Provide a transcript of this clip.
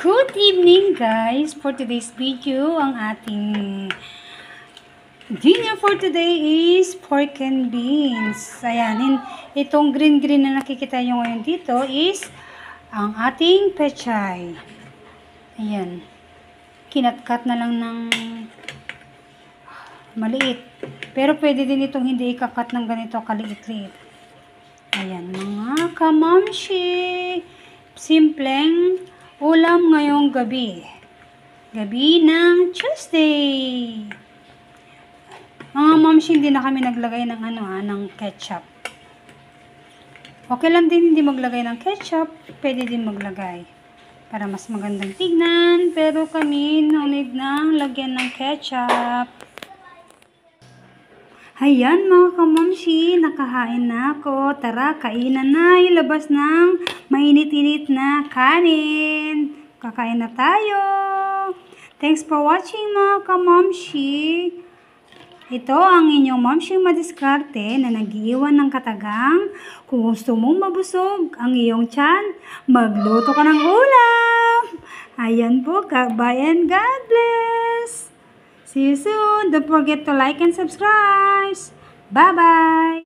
Good evening guys! For today's video, ang ating dinner for today is pork and beans. Ayan, itong green na nakikita nyo ngayon dito is ang ating pechay. Ayan, kinatkat na lang ng maliit. Pero pwede din itong hindi ikakat ng ganito kaliit-liit. Ayan, mga kamamshi, simpleng ulam ngayong gabi. Gabi ng Tuesday. Mga mamshi, hindi na kami naglagay ng ng ketchup. Okay lang din hindi maglagay ng ketchup. Pwede din maglagay para mas magandang tignan. Pero kami no need nang lagyan ng ketchup. Ayan mga kamamshi, nakahain na ako. Tara, kainan na. Ilabas ng mainit-init na kanin. Kakain na tayo. Thanks for watching mga kamamshi. Ito ang inyong mamshi madiskarte na nag-iwan ng katagang. Kung gusto mong mabusog ang iyong tiyan, magluto ka ng ulam. Ayan po, bye and God bless. See you soon. Don't forget to like and subscribe. Bye-bye.